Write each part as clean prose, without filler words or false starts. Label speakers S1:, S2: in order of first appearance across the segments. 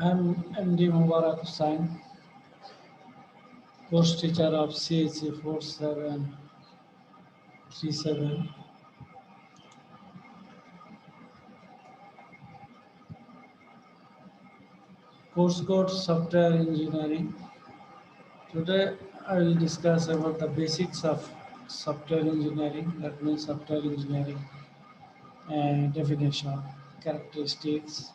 S1: I'm MD Mubarak Hussain, course teacher of CHC 4737, course code Software Engineering. Today I will discuss about the basics of software engineering, that means software engineering and definition, characteristics,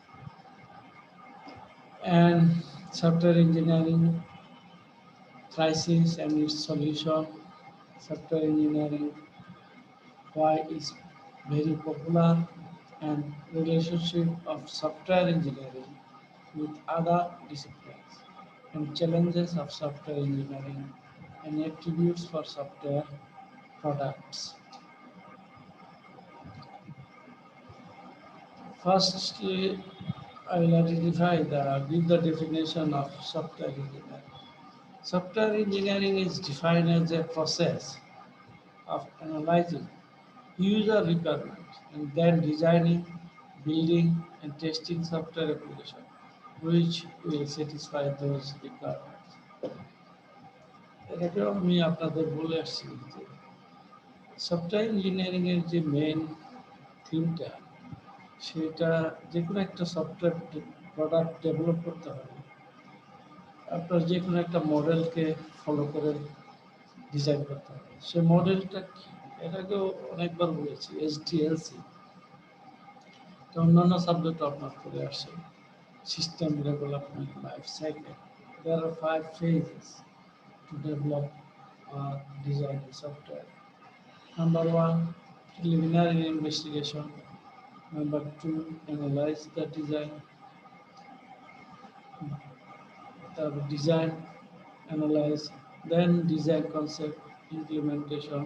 S1: and software engineering crisis and its solution, software engineering, why is very popular, and relationship of software engineering with other disciplines, and challenges of software engineering and attributes for software products. Firstly, I will identify give the definition of software engineering. Software engineering is defined as a process of analyzing user requirements and then designing, building, and testing software application which will satisfy those requirements. এটাকেও আমি আপনাদের বলে আসছি যে software engineering এর যে main থিমটা সেটা যে কোনো একটা সফটওয়্যার প্রোডাক্ট ডেভেলপ করতে হবে আপনার যে কোনো একটা মডেলকে ফলো করে ডিজাইন করতে হবে সে মডেলটা কি এটাকেও অনেকবার বলেছি এসডিএলসি তো অন্যান্য সাবজেক্ট আপনার করে আসে system development life cycle. There are 5 phases to develop or design a software. Number one, preliminary investigation. Number two, analyze the design. The design, analyze, then design concept, implementation,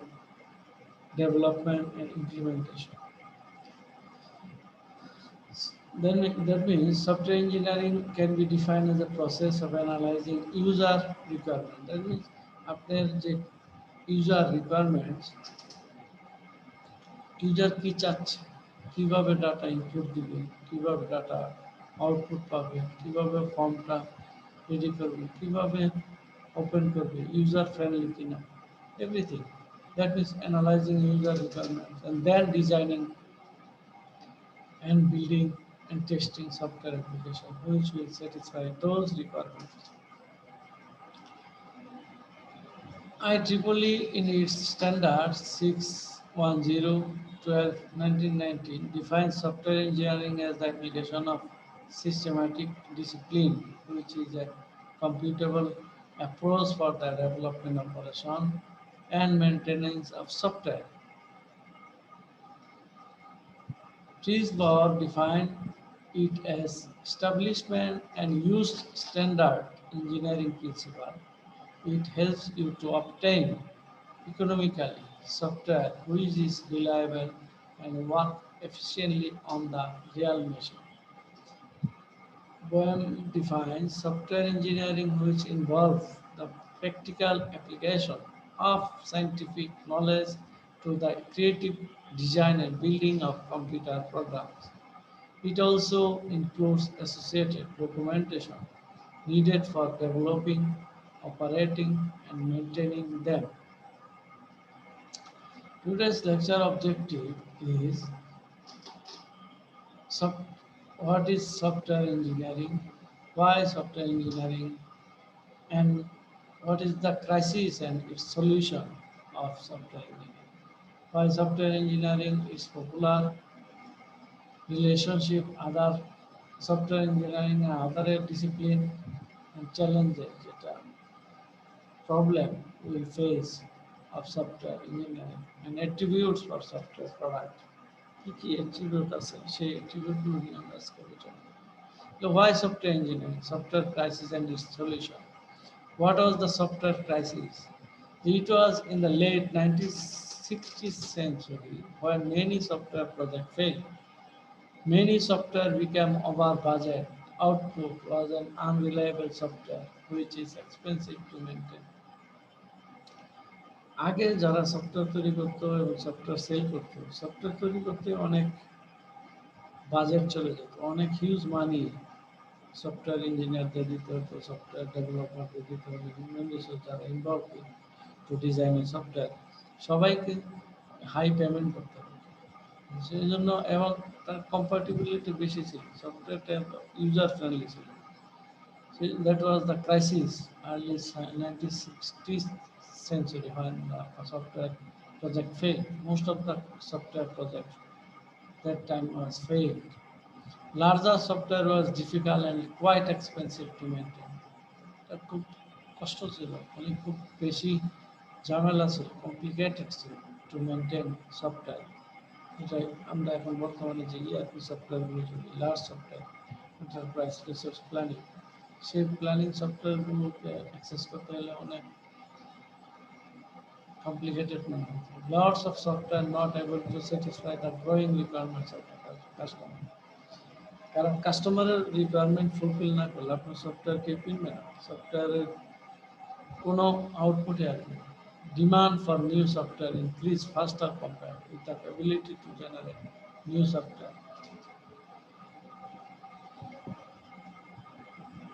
S1: development and implementation. Then that means software engineering can be defined as a process of analyzing user requirement. That means আপনার যে user requirements, user কি চাচ্ছে, কিভাবে data input দিবে, কিভাবে data output পাবে, কিভাবে ফর্মটা রেডি করবে, কিভাবে ওপেন করবে, ইউজার ফ্রেন্ডলি কিনা, everything. That means analyzing user requirements and then designing and building and testing software application which will satisfy those requirements. IEEE in its standard 610-12-1919 defines software engineering as the application of systematic discipline, which is a computable approach for the development, operation, and maintenance of software. Trees law defined it as establishment and used standard engineering principle. It helps you to obtain economically software which is reliable and work efficiently on the real machine. Boehm defines software engineering which involves the practical application of scientific knowledge to the creative design and building of computer programs. It also includes associated documentation needed for developing, operating, and maintaining them. Today's lecture objective is sub- what is software engineering, why software engineering, and what is the crisis and its solution of software engineering. Why software engineering is popular, relationship other software engineering and other discipline, and challenges যেটা problem we face of software engineering and attributes for software product. কি কি attribute আছে সেই attribute গুলো নিয়ে আমরা আজকে আলোচনা করব। So why software engineering? Software crisis and its solution. What was the software crisis? It was in the late 1960th century when many software projects failed. Many software became over budget. Output was an unreliable software which is expensive to maintain. আগে যারা software তৈরি করতো এবং software sell করতো software তৈরি করতে অনেক budget চলে যেত, অনেক হিউজ মানি সফটওয়্যার ইঞ্জিনিয়ারদের দিতে হতো, সফটওয়্যার ডেভেলপারদের দিতে হতো, হিউম্যান রিসোর্স যারা ইনভলভ টু ডিজাইন এ সফটওয়্যার, সবাইকে হাই পেমেন্ট করতে হবে। সেই জন্য এবং তার কম্পাটিবিলিটি বেশি ছিল, সফটওয়্যারটা ইউজার ফ্রেন্ডলি ছিল। That was the crisis early 1960th century when the software project failed. Most of the software projects that time was failed. Larger software was difficult and quite expensive to maintain. এটা খুব কষ্ট ছিল, মানে খুব বেশি ঝামেলা ছিল, কমপ্লিকেটেড ছিল টু মেনটেন সফটওয়্যার। এটাই আমরা এখন বর্তমানে যে ইআরপি সফটওয়্যারগুলো চলি, large software, enterprise resource planning, সেই প্ল্যানিং সফটওয়্যারগুলোকে অ্যাক্সেস করতে হলে অনেক কমপ্লিকেটেড মনে হতো। Lots of software not able to satisfy the growing requirements of the customer. কারণ কাস্টমারের রিকোয়ারমেন্ট ফুলফিল না করলে আপনার সফটওয়্যার কেউ কিনবে না, সফটওয়্যারের কোনো আউটপুটে আসবে না। Demand for new software increased faster compared with the ability to generate new software.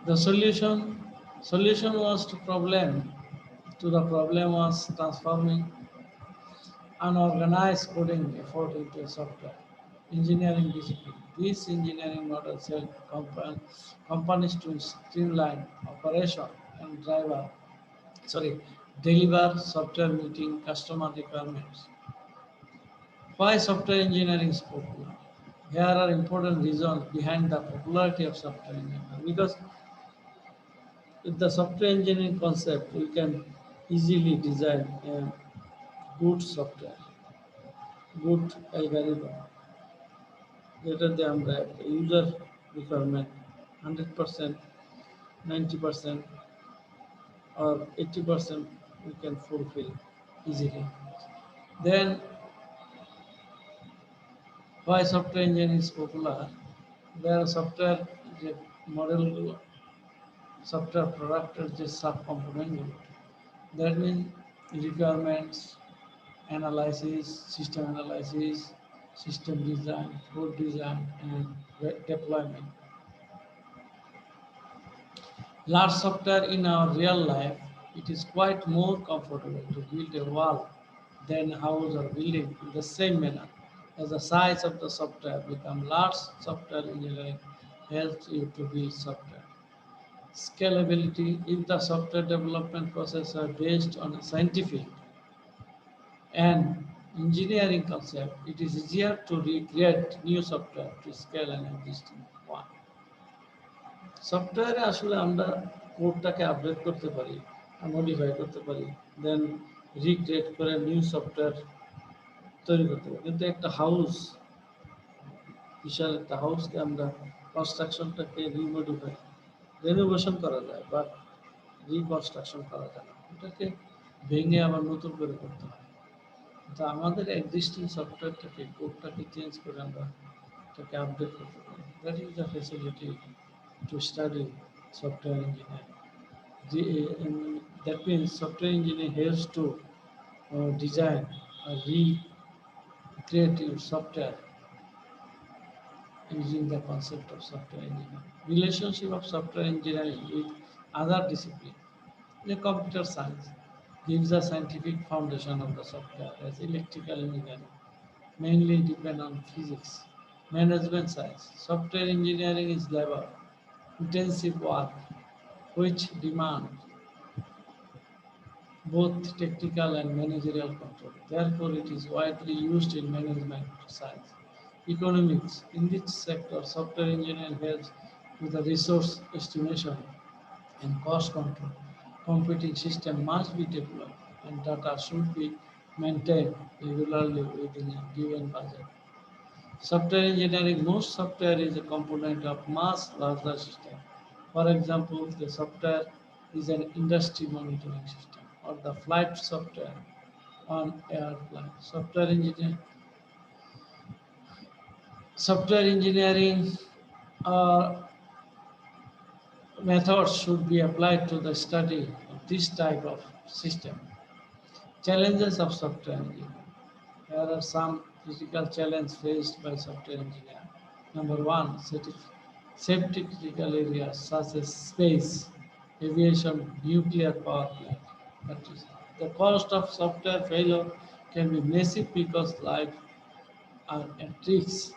S1: The solution was to the problem was transforming unorganized coding effort into a software engineering discipline. This engineering model helped companies to streamline operation and deliver software meeting customer requirements. Why software engineering is popular? Here are important reasons behind the popularity of software engineering. Because with the software engineering concept, we can easily design a good software, good algorithm. যেটাতে আমরা user requirement 100%, 90% or 80% we can fulfill easily. Then why software engineering is popular? There are software model, software productের যে sub কম্পোনেন্টগুলো, that means requirements analysis, system design, code design, and deployment. Large software in our real life, it is quite more comfortable to build a wall than a house or building in the same manner. As the size of the software become large, software engineering helps you to build software. Scalability, if the software development process are based on a scientific and engineering concept, it is easier to recreate new software to scale an existing one. সফটওয়্যারে আসলে আমরা কোডটাকে update করতে পারি, modify করতে পারি, দেন recreate করে new software তৈরি করতে পারি। কিন্তু একটা হাউস, বিশাল একটা হাউসকে আমরা কনস্ট্রাকশনটাকে রিমডিফাই, রেনোভেশন করা যায়, বাট রিকনস্ট্রাকশন করা যায় না, এটাকে ভেঙে আবার নতুন করে করতে হয়। তো আমাদের এক্সিস্টিং সফটওয়্যারটাকে, কোডটাকে চেঞ্জ করে আমরা এটাকে আপডেট করতে পারি। That is the facility to study software engineering. That means software engineering helps to design or recreate your software using the concept of software engineering. Relationship of software engineering with other disciplines. The computer science gives a scientific foundation of the software, as electrical engineering mainly depend on physics. Management science. Software engineering is labor intensive work which demand both technical and managerial control. Therefore, it is widely used in management science. Economics. In this sector, software engineering helps with the resource estimation and cost control. Computing system must be developed and data should be maintained regularly within a given budget. Software engineering, most software is a component of much larger system. For example, the software is an industry monitoring system or the flight software on airplane. Software engineering methods should be applied to the study of this type of system. Challenges of software engineering. There are some critical challenges faced by software engineers. Number one, safety critical areas such as space, aviation, nuclear power plant. That is, the cost of software failure can be massive because life are at risk.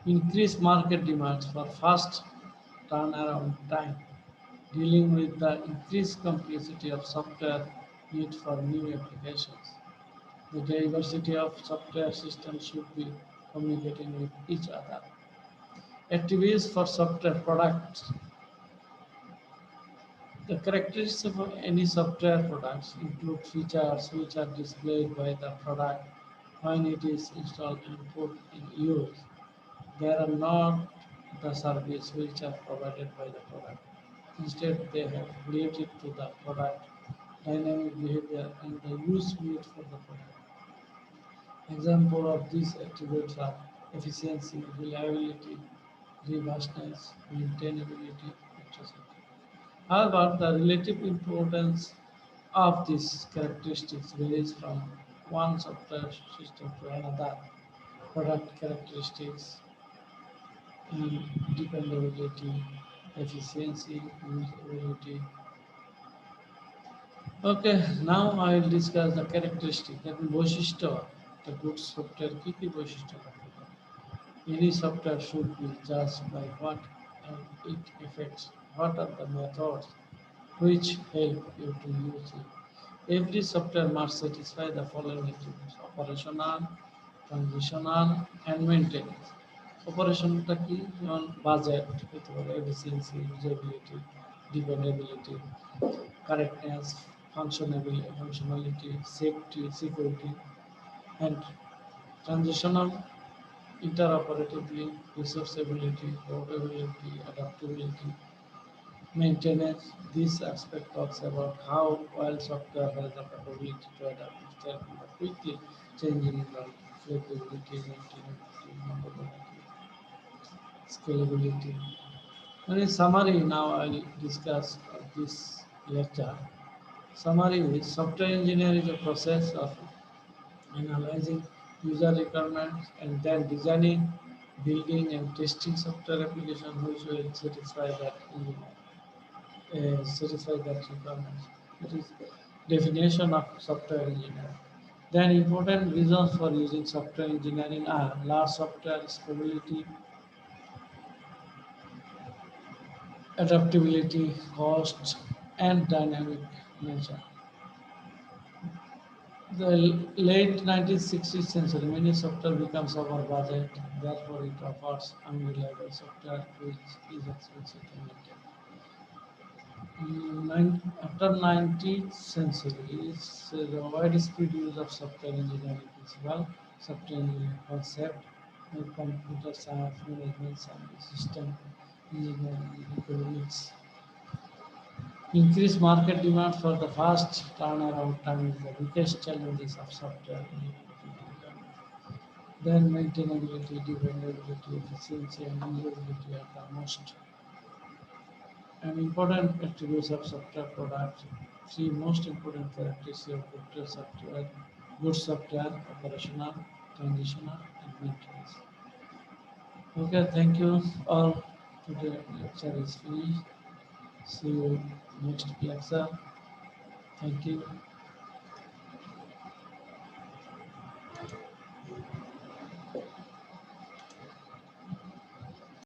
S1: Increased market demands for fast turnaround time, dealing with the increased complexity of software need for new applications. The diversity of software systems should be communicating with each other. Activities for software products. The characteristics of any software products include features which are displayed by the product when it is installed and put in use. They are not the service which are provided by the product. Instead, they have related to the product, dynamic behavior, and the use made for the product. Example of these attributes are efficiency, reliability, robustness, maintainability, etc. However, the relative importance of these characteristics varies from one software system to another. Product characteristics and dependability, efficiency, usability. Okay, now I will discuss the characteristic that বৈশিষ্ট্য the good software কি বৈশিষ্ট্য থাকতে পারে? Any software should be judged by what it affects, what are the methods which help you to use it. Every software must satisfy the following attributes: operational, transitional, and maintenance. অপারেশনটা কি যেমন budget হতে পারে efficiency usability dependability correctness functionality safety security and transitional interoperability resourceability portability adaptability maintenance. This aspect talks about how well software has the capability to adapt itself to the quickly changing environment, flexibility, maintainability, mobility, scalability. And in summary, now I'll discuss this lecture. Summary is software engineering is a process of analyzing user requirements and then designing, building, and testing software application which will satisfy that requirements. That is definition of software engineering. Then important reasons for using software engineering are large software scalability, adaptability, cost, and dynamic nature. The late 1960th century, many software becomes over budget, therefore it offers unreliable software which is expensive to maintain. After 19th century, the widespread use of software engineering principle, software engineering concept, and computer science, management science, system engineering, economics. Increased market demand for the fast turnaround time is the biggest challenges of software engineering. Then maintainability, dependability, efficiency, and usability are the most and important attributes of software products. Three most important characteristics of good software, operational, transitional, and maintenance. Okay, thank you all. Today lecture is finished. See you next lecture. Thank you.